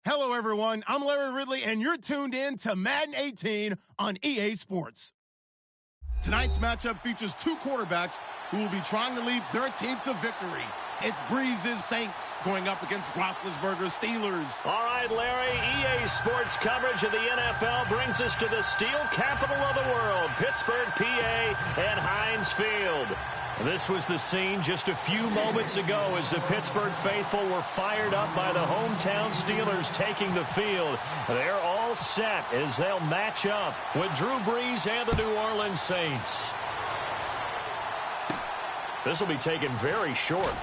Hello, everyone. I'm Larry Ridley, and you're tuned in to Madden 18 on EA Sports. Tonight's matchup features two quarterbacks who will be trying to lead their team to victory. It's Breeze's Saints going up against Roethlisberger's Steelers. All right, Larry, EA Sports coverage of the NFL brings us to the steel capital of the world, Pittsburgh, PA, and Heinz Field. This was the scene just a few moments ago as the Pittsburgh faithful were fired up by the hometown Steelers taking the field. They're all set as they'll match up with Drew Brees and the New Orleans Saints. This will be taken very short.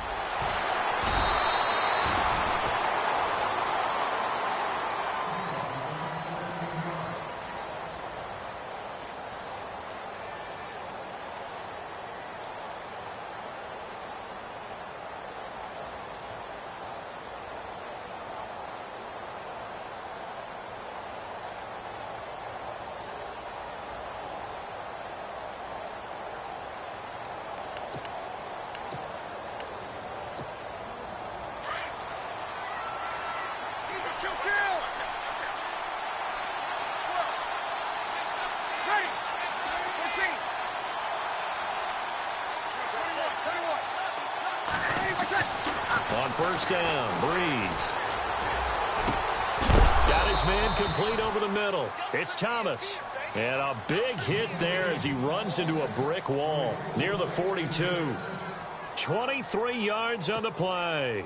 On first down, Brees. Got his man complete over the middle. It's Thomas. And a big hit there as he runs into a brick wall near the 42. 23 yards on the play.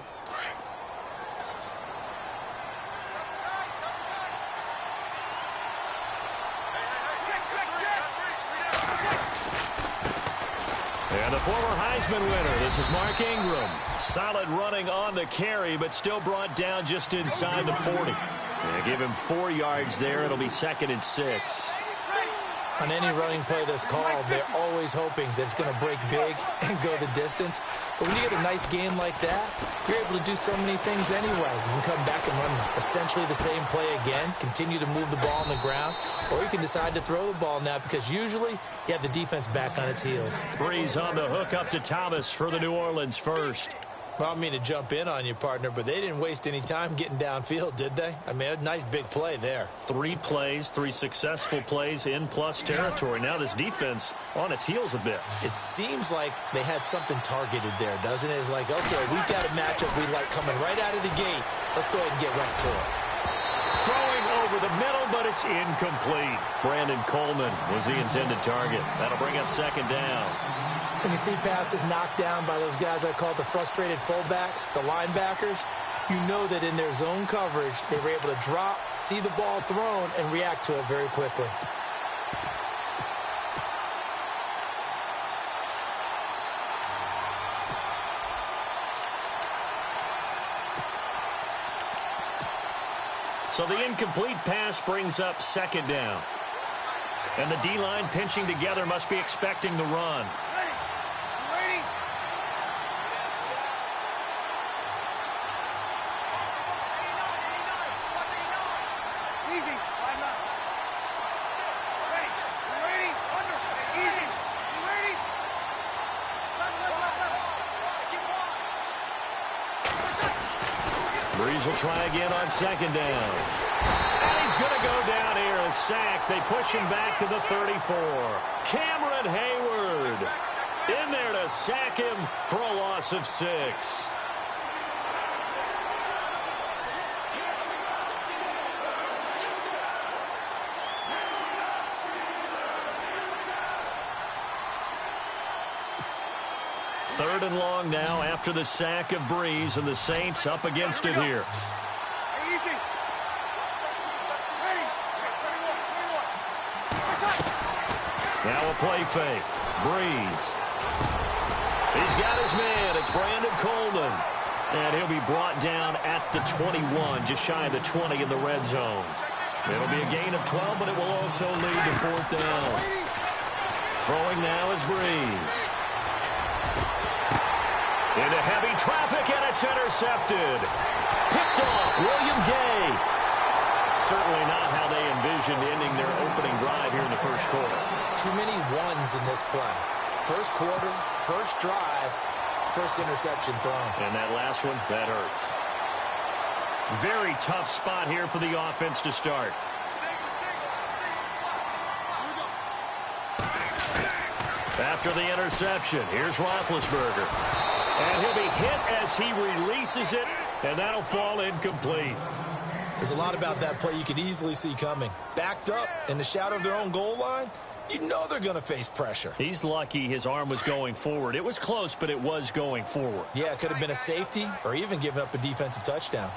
And the former Heisman winner, this is Mark Ingram. Solid running on the carry, but still brought down just inside the 40. And give him 4 yards there. It'll be 2nd and 6. On any running play that's called, they're always hoping that it's going to break big and go the distance. But when you get a nice game like that, you're able to do so many things anyway. You can come back and run essentially the same play again, continue to move the ball on the ground, or you can decide to throw the ball now because usually you have the defense back on its heels. Brees on the hook up to Thomas for the New Orleans first. Well, I don't mean to jump in on you, partner, but they didn't waste any time getting downfield, did they? I mean, a nice big play there. 3 plays, 3 successful plays in plus territory. Now this defense on its heels a bit. It seems like they had something targeted there, doesn't it? It's like, okay, we've got a matchup we like coming right out of the gate. Let's go ahead and get right to it. Throwing over the middle, but it's incomplete. Brandon Coleman was the intended target. That'll bring up 2nd down. When you see passes knocked down by those guys I call the frustrated fullbacks, the linebackers, you know that in their zone coverage, they were able to drop, see the ball thrown, and react to it very quickly. So the incomplete pass brings up 2nd down. And the D-line pinching together must be expecting the run. Brees will try again on 2nd down. And he's going to go down here, a sack. They push him back to the 34. Cameron Hayward in there to sack him for a loss of 6. Third and long now after the sack of Brees, and the Saints up against it here. Now a play fake. Brees. He's got his man. It's Brandon Coleman. And he'll be brought down at the 21, just shy of the 20 in the red zone. It'll be a gain of 12, but it will also lead to 4th down. Throwing now is Brees. Into heavy traffic, and it's intercepted. Picked off, William Gay. Certainly not how they envisioned ending their opening drive here in the first quarter. Too many ones in this play. First quarter, first drive, first interception thrown. And that last one, that hurts. Very tough spot here for the offense to start. After the interception, here's Roethlisberger. And he'll be hit as he releases it, and that'll fall incomplete. There's a lot about that play you could easily see coming. Backed up in the shadow of their own goal line, you know they're going to face pressure. He's lucky his arm was going forward. It was close, but it was going forward. Yeah, it could have been a safety or even given up a defensive touchdown.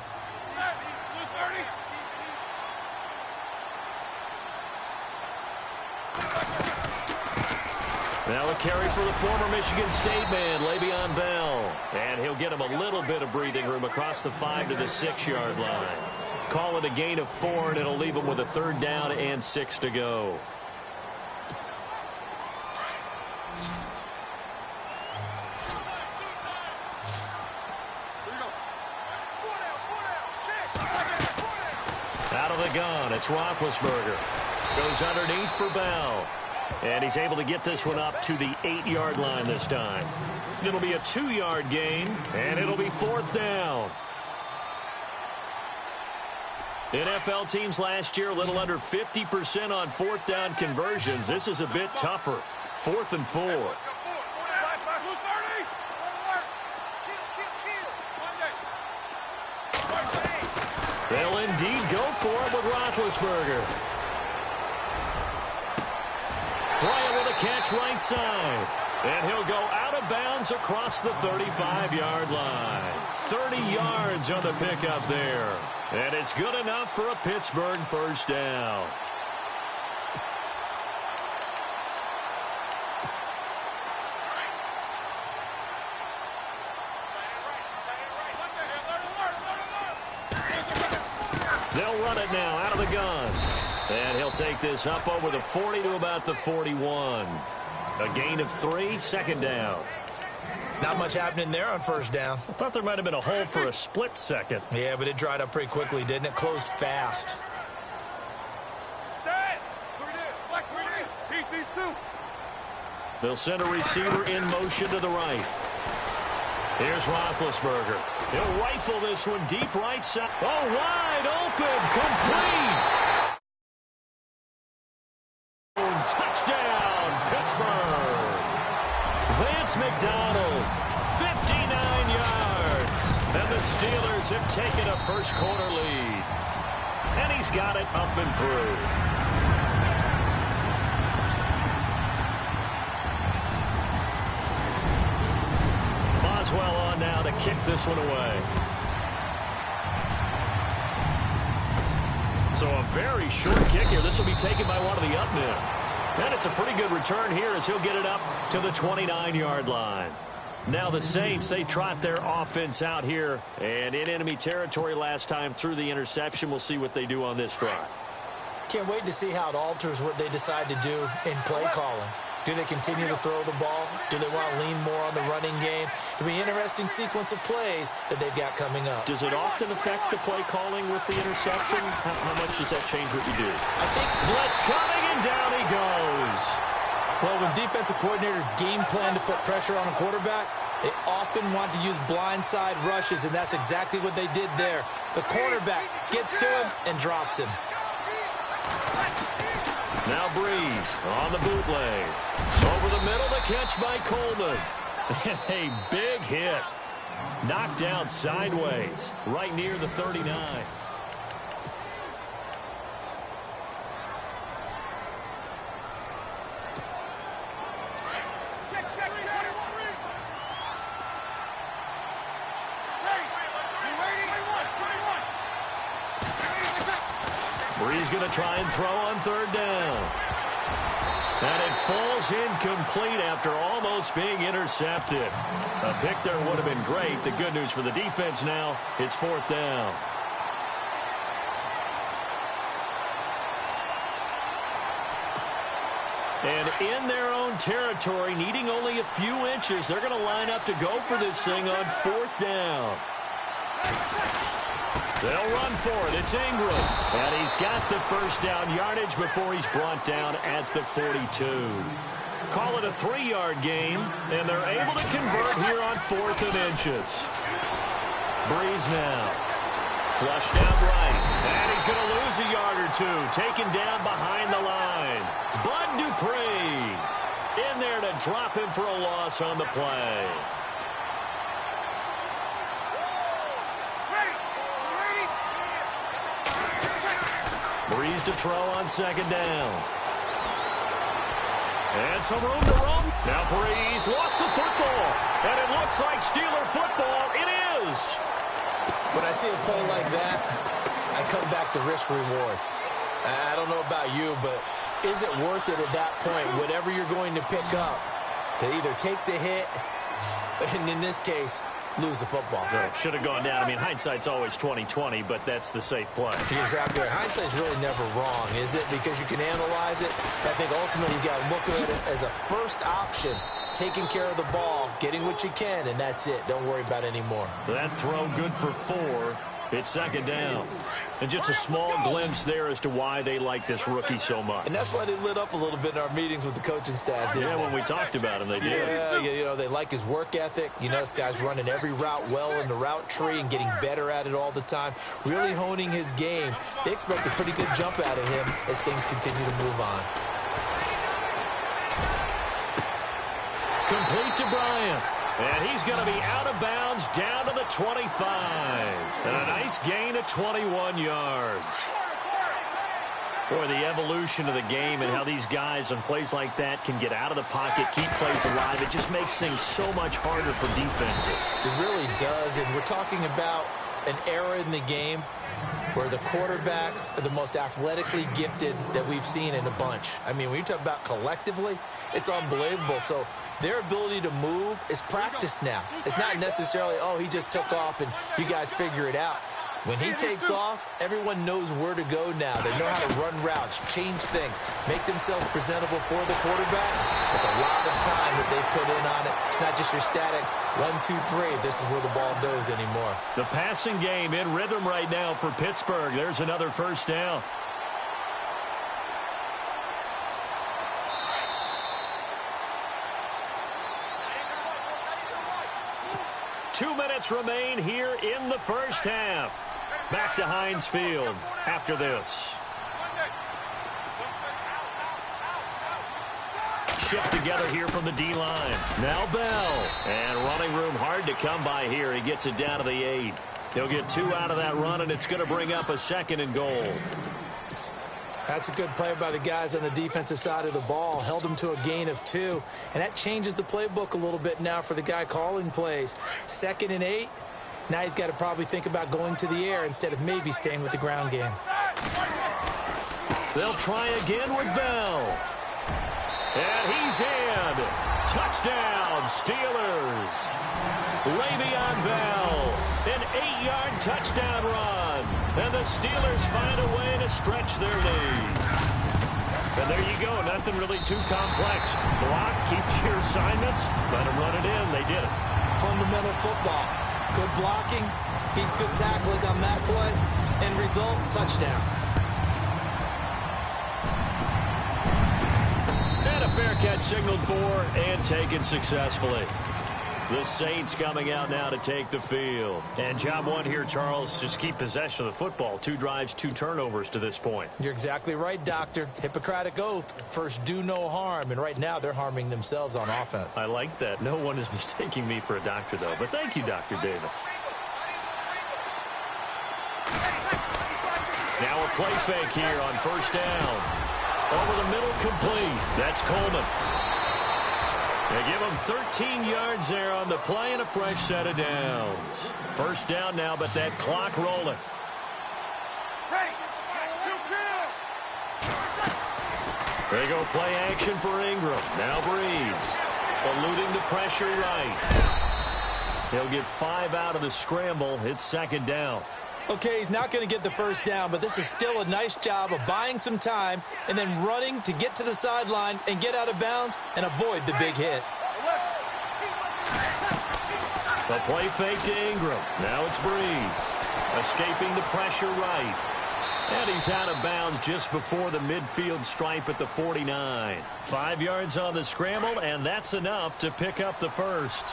Now a carry for the former Michigan State man, Le'Veon Bell. And he'll get him a little bit of breathing room across the 5 to the 6-yard line. Call it a gain of 4, and it'll leave him with a 3rd down and 6 to go. Out of the gun, it's Roethlisberger. Goes underneath for Bell. And he's able to get this one up to the 8-yard line this time. It'll be a 2-yard gain, and it'll be 4th down. NFL teams last year a little under 50% on 4th down conversions. This is a bit tougher. 4th and 4. They'll indeed go for it with Roethlisberger. Bryant with a catch right side. And he'll go out of bounds across the 35-yard line. 30 yards on the pickup there. And it's good enough for a Pittsburgh 1st down. They'll run it now out of the gun. And he'll take this up over the 40 to about the 41. A gain of 3, 2nd down. Not much happening there on 1st down. I thought there might have been a hole for a split second. Yeah, but it dried up pretty quickly, didn't it? Closed fast. They'll send a receiver in motion to the right. Here's Roethlisberger. He'll rifle this one deep right side. Oh, wide open, complete. Touchdown, Pittsburgh. Vance McDonald, 59 yards. And the Steelers have taken a 1st quarter lead. And he's got it up and through. Boswell on now to kick this one away. So a very short kick here. This will be taken by one of the up men. And it's a pretty good return here as he'll get it up to the 29-yard line. Now the Saints, they trot their offense out here. And in enemy territory last time through the interception. We'll see what they do on this drive. Can't wait to see how it alters what they decide to do in play calling. Do they continue to throw the ball? Do they want to lean more on the running game? It'll be an interesting sequence of plays that they've got coming up. Does it often affect the play calling with the interception? How much does that change what you do? I think blitz coming, and down he goes. Well, when defensive coordinators game plan to put pressure on a quarterback, they often want to use blindside rushes, and that's exactly what they did there. The cornerback gets to him and drops him. Now Breeze on the bootleg. Over the middle, the catch by Coleman. A big hit. Knocked down sideways, right near the 39. Breeze going to try and throw on 3rd down. And it falls incomplete after almost being intercepted. A pick there would have been great. The good news for the defense now, it's 4th down. And in their own territory, needing only a few inches, they're going to line up to go for this thing on 4th down. They'll run for it. It's Ingram. And he's got the 1st down yardage before he's brought down at the 42. Call it a 3-yard gain, and they're able to convert here on 4th and inches. Breeze now. Flushed out right. And he's going to lose a yard or two. Taken down behind the line. Bud Dupree in there to drop him for a loss on the play. Breeze to throw on second down. And some room to run. Now Breeze lost the football. And it looks like Steeler football. It is. When I see a play like that, I come back to risk reward. I don't know about you, but is it worth it at that point, whatever you're going to pick up, to either take the hit, and in this case, lose the football? Should have gone down. I mean, hindsight's always 20/20, but that's the safe play. You're exactly right. Hindsight's really never wrong, is it? Because you can analyze it. I think ultimately you got to look at it as a first option, taking care of the ball, getting what you can, and that's it. Don't worry about it anymore. That throw good for 4. It's second down. And just a small glimpse there as to why they like this rookie so much. And that's why they lit up a little bit in our meetings with the coaching staff, didn't they? When we talked about him, they did. Yeah, you know, they like his work ethic. You know, this guy's running every route well in the route tree and getting better at it all the time, really honing his game. They expect a pretty good jump out of him as things continue to move on. Complete to Bryant. And he's going to be out of bounds down to the 25. And a nice gain of 21 yards. Boy, the evolution of the game and how these guys on plays like that can get out of the pocket, keep plays alive, it just makes things so much harder for defenses. It really does, and we're talking about an era in the game where the quarterbacks are the most athletically gifted that we've seen in a bunch. I mean, when you talk about collectively, it's unbelievable. So their ability to move is practiced now. It's not necessarily, oh, he just took off and you guys figure it out. When he takes off, everyone knows where to go now. They know how to run routes, change things, make themselves presentable for the quarterback. It's a lot of time that they put in on it. It's not just your static 1, 2, 3. This is where the ball goes anymore. The passing game in rhythm right now for Pittsburgh. There's another first down. Two minutes remain here in the first half. Back to Heinz Field after this. Shift together here from the D-line. Now Bell. And running room hard to come by here. He gets it down to the 8. He'll get 2 out of that run, and it's going to bring up a 2nd and goal. That's a good play by the guys on the defensive side of the ball. Held them to a gain of 2. And that changes the playbook a little bit now for the guy calling plays. 2nd and 8. Now he's got to probably think about going to the air instead of maybe staying with the ground game. They'll try again with Bell. And he's in. Touchdown, Steelers. Le'Veon Bell. An 8-yard touchdown run. And the Steelers find a way to stretch their lead. And there you go. Nothing really too complex. Block, keep your assignments. Let them run it in. They did it. Fundamental football. Good blocking. Beats good tackling on that play. End result, touchdown. And a fair catch signaled for and taken successfully. The Saints coming out now to take the field. And job one here, Charles, just keep possession of the football. 2 drives, 2 turnovers to this point. You're exactly right, Doctor. Hippocratic oath. First, do no harm. And right now, they're harming themselves on offense. I like that. No one is mistaking me for a doctor, though. But thank you, Dr. Davis. Now a play fake here on first down. Over the middle, complete. That's Coleman. They give him 13 yards there on the play and a fresh set of downs. First down now, but that clock rolling. There you go, play action for Ingram. Now Breeze. Eluding the pressure right. He'll get 5 out of the scramble. It's second down. Okay, he's not going to get the first down, but this is still a nice job of buying some time and then running to get to the sideline and get out of bounds and avoid the big hit. The play fake to Ingram. Now it's Breeze. Escaping the pressure right. And he's out of bounds just before the midfield stripe at the 49. 5 yards on the scramble, and that's enough to pick up the first.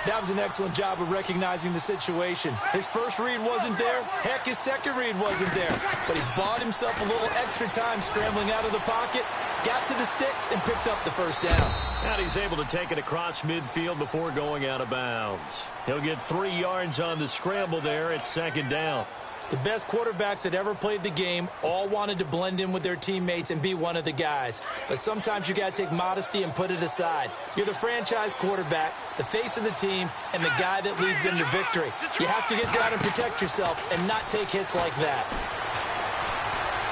That was an excellent job of recognizing the situation. His first read wasn't there. Heck, his second read wasn't there. But he bought himself a little extra time scrambling out of the pocket, got to the sticks, and picked up the first down. And he's able to take it across midfield before going out of bounds. He'll get 3 yards on the scramble there at second down. The best quarterbacks that ever played the game all wanted to blend in with their teammates and be one of the guys. But sometimes you got to take modesty and put it aside. You're the franchise quarterback, the face of the team, and the guy that leads them to victory. You have to get down and protect yourself and not take hits like that.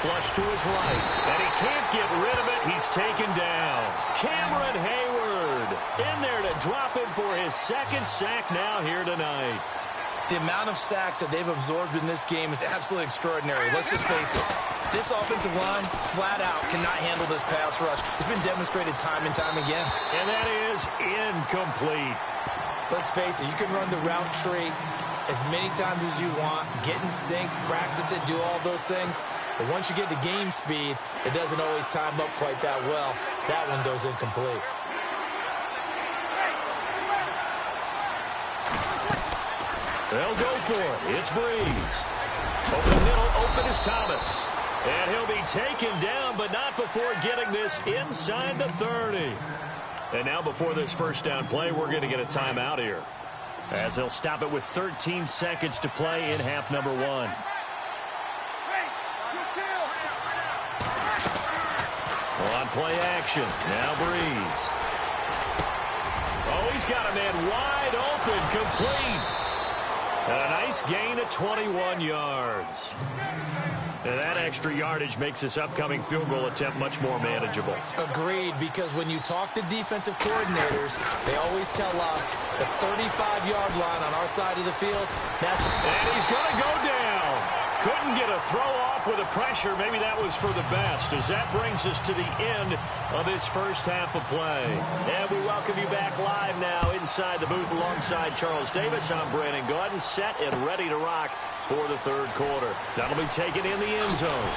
Flush to his right, and he can't get rid of it. He's taken down. Cameron Hayward in there to drop him for his second sack now here tonight. The amount of sacks that they've absorbed in this game is absolutely extraordinary. Let's just face it. This offensive line, flat out, cannot handle this pass rush. It's been demonstrated time and time again. And that is incomplete. Let's face it, you can run the route tree as many times as you want, get in sync, practice it, do all those things. But once you get to game speed, it doesn't always time up quite that well. That one goes incomplete. They'll go for it. It's Breeze. Over the middle, open is Thomas. And he'll be taken down, but not before getting this inside the 30. And now before this first down play, we're going to get a timeout here, as they'll stop it with 13 seconds to play in half number 1. On play action. Now Breeze. Oh, he's got a man wide open, complete. And a nice gain of 21 yards. And that extra yardage makes this upcoming field goal attempt much more manageable. Agreed, because when you talk to defensive coordinators, they always tell us the 35-yard line on our side of the field, that's... And he's going to go down. Couldn't get a throw off with the pressure. Maybe that was for the best, as that brings us to the end of this first half of play. And we welcome you back live now inside the booth alongside Charles Davis. I'm Brandon Gaudin, set and ready to rock for the third quarter. That'll be taken in the end zone.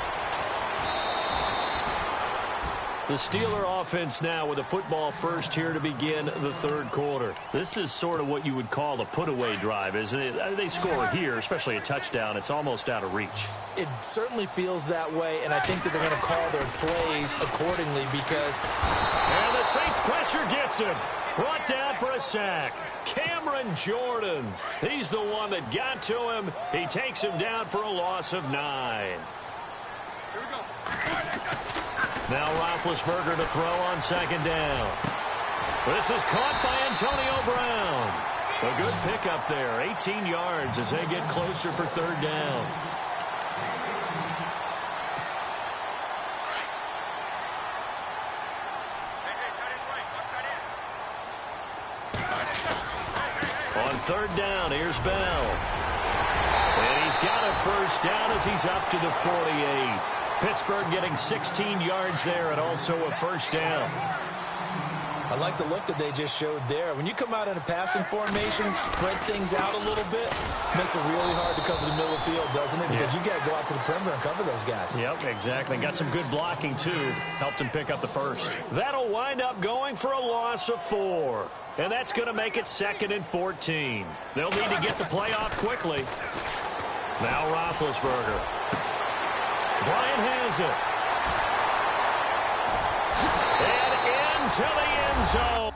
The Steeler offense now with a football first here to begin the third quarter. This is sort of what you would call a put-away drive, isn't it? They score here, especially a touchdown. It's almost out of reach. It certainly feels that way, and I think that they're going to call their plays accordingly because... And the Saints pressure gets him. Brought down for a sack. Cameron Jordan. He's the one that got to him. He takes him down for a loss of 9. Here we go. Now Roethlisberger to throw on second down. This is caught by Antonio Brown. A good pickup there, 18 yards as they get closer for third down. On third down, here's Bell. And he's got a first down as he's up to the 48. Pittsburgh getting 16 yards there and also a first down. I like the look that they just showed there. When you come out in a passing formation, spread things out a little bit, makes it really hard to cover the middle of the field, doesn't it? Because you got to go out to the perimeter and cover those guys. Yep, exactly. Got some good blocking, too. Helped him pick up the first. That'll wind up going for a loss of 4. And that's going to make it 2nd and 14. They'll need to get the play off quickly. Now Roethlisberger. Bryant has it. And into the end zone.